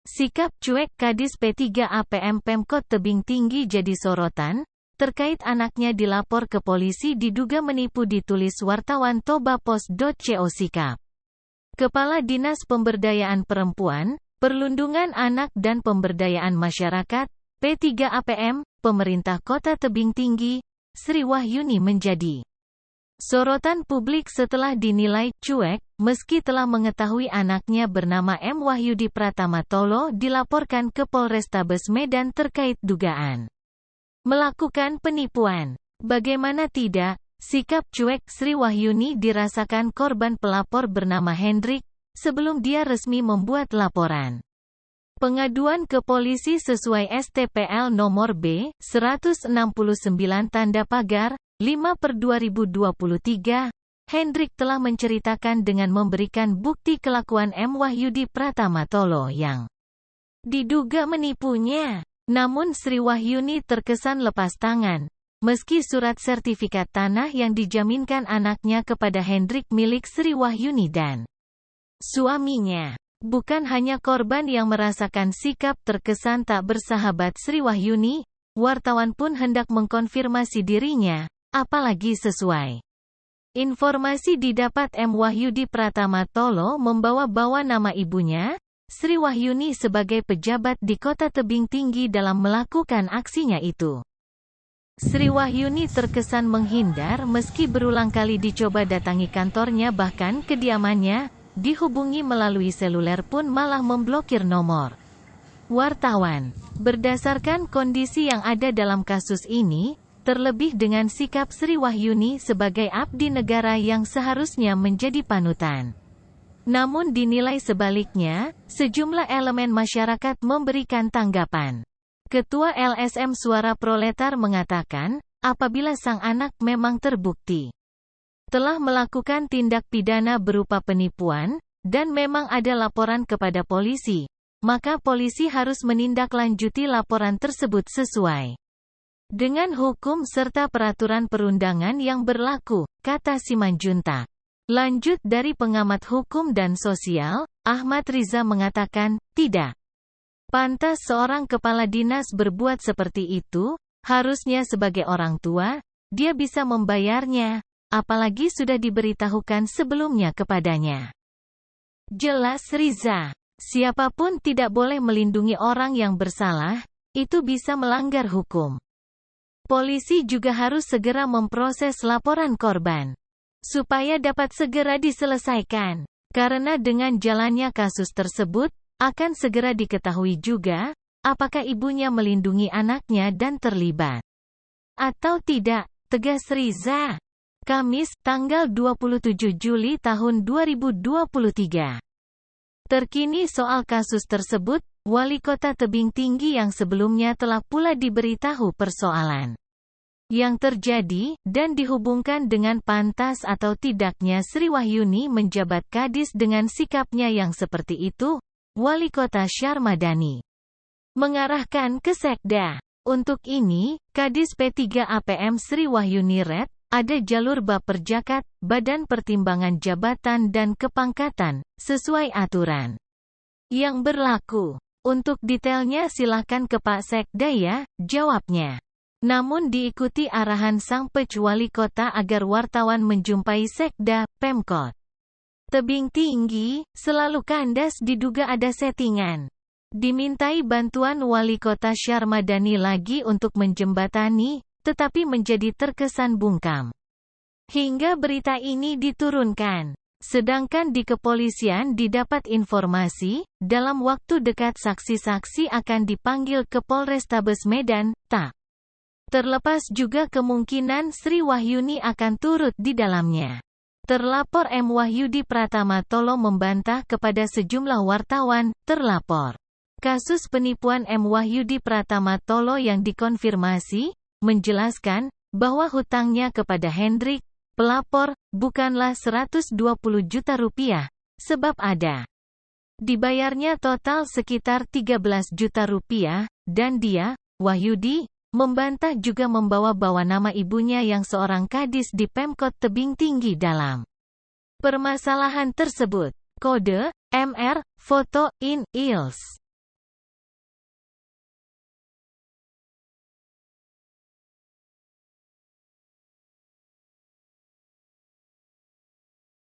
Sikap cuek Kadis P3APM Pemkot Tebing Tinggi jadi sorotan, terkait anaknya dilapor ke polisi diduga menipu, ditulis wartawan toba.pos.co. Sikap Kepala Dinas Pemberdayaan Perempuan, Perlindungan Anak dan Pemberdayaan Masyarakat, P3APM, Pemerintah Kota Tebing Tinggi, Sri Wahyuni menjadi sorotan publik setelah dinilai cuek, meski telah mengetahui anaknya bernama M. Wahyudi Pratama Tolo dilaporkan ke Polrestabes Medan terkait dugaan melakukan penipuan. Bagaimana tidak, sikap cuek Sri Wahyuni dirasakan korban pelapor bernama Hendrik, sebelum dia resmi membuat laporan pengaduan ke polisi sesuai STPL nomor B169 tanda pagar 5/2023, Hendrik telah menceritakan dengan memberikan bukti kelakuan M. Wahyudi Pratama Tolo yang diduga menipunya. Namun Sri Wahyuni terkesan lepas tangan, meski surat sertifikat tanah yang dijaminkan anaknya kepada Hendrik milik Sri Wahyuni dan suaminya. Bukan hanya korban yang merasakan sikap terkesan tak bersahabat Sri Wahyuni, wartawan pun hendak mengkonfirmasi dirinya, apalagi sesuai informasi didapat M. Wahyudi Pratama Tolo membawa-bawa nama ibunya, Sri Wahyuni sebagai pejabat di Kota Tebing Tinggi dalam melakukan aksinya itu. Sri Wahyuni terkesan menghindar meski berulang kali dicoba datangi kantornya, bahkan kediamannya dihubungi melalui seluler pun malah memblokir nomor wartawan. Berdasarkan kondisi yang ada dalam kasus ini, terlebih dengan sikap Sri Wahyuni sebagai abdi negara yang seharusnya menjadi panutan, namun dinilai sebaliknya, sejumlah elemen masyarakat memberikan tanggapan. Ketua LSM Suara Proletar mengatakan, apabila sang anak memang terbukti telah melakukan tindak pidana berupa penipuan, dan memang ada laporan kepada polisi, maka polisi harus menindaklanjuti laporan tersebut sesuai dengan hukum serta peraturan perundangan yang berlaku, kata Simanjuntak. Lanjut dari pengamat hukum dan sosial, Ahmad Riza mengatakan, tidak pantas seorang kepala dinas berbuat seperti itu, harusnya sebagai orang tua, dia bisa membayarnya, apalagi sudah diberitahukan sebelumnya kepadanya. Jelas Riza, siapapun tidak boleh melindungi orang yang bersalah, itu bisa melanggar hukum. Polisi juga harus segera memproses laporan korban, supaya dapat segera diselesaikan. Karena dengan jalannya kasus tersebut, akan segera diketahui juga, apakah ibunya melindungi anaknya dan terlibat atau tidak, tegas Riza. Kamis, tanggal 27 Juli tahun 2023. Terkini soal kasus tersebut, Wali Kota Tebing Tinggi yang sebelumnya telah pula diberitahu persoalan yang terjadi, dan dihubungkan dengan pantas atau tidaknya Sri Wahyuni menjabat Kadis dengan sikapnya yang seperti itu, Wali Kota Syarmadani mengarahkan ke Sekda. Untuk ini, Kadis P3APM Sri Wahyuni Red, ada jalur Baperjakat, Badan Pertimbangan Jabatan dan Kepangkatan, sesuai aturan yang berlaku. Untuk detailnya silakan ke Pak Sekda ya, jawabnya. Namun diikuti arahan sang Pej Wali Kota agar wartawan menjumpai Sekda, Pemkot Tebing Tinggi, selalu kandas diduga ada settingan. Dimintai bantuan Wali Kota Syarmadani lagi untuk menjembatani, tetapi menjadi terkesan bungkam hingga berita ini diturunkan. Sedangkan di kepolisian didapat informasi, dalam waktu dekat saksi-saksi akan dipanggil ke Polrestabes Medan, tak terlepas juga kemungkinan Sri Wahyuni akan turut di dalamnya. Terlapor M. Wahyudi Pratama Tolo membantah kepada sejumlah wartawan, terlapor kasus penipuan M. Wahyudi Pratama Tolo yang dikonfirmasi, menjelaskan bahwa hutangnya kepada Hendrik, pelapor, bukanlah 120 juta rupiah, sebab ada dibayarnya total sekitar 13 juta rupiah, dan dia, Wahyudi, membantah juga membawa-bawa nama ibunya yang seorang kadis di Pemkot Tebing Tinggi dalam permasalahan tersebut. Kode, MR, foto, in, ILS.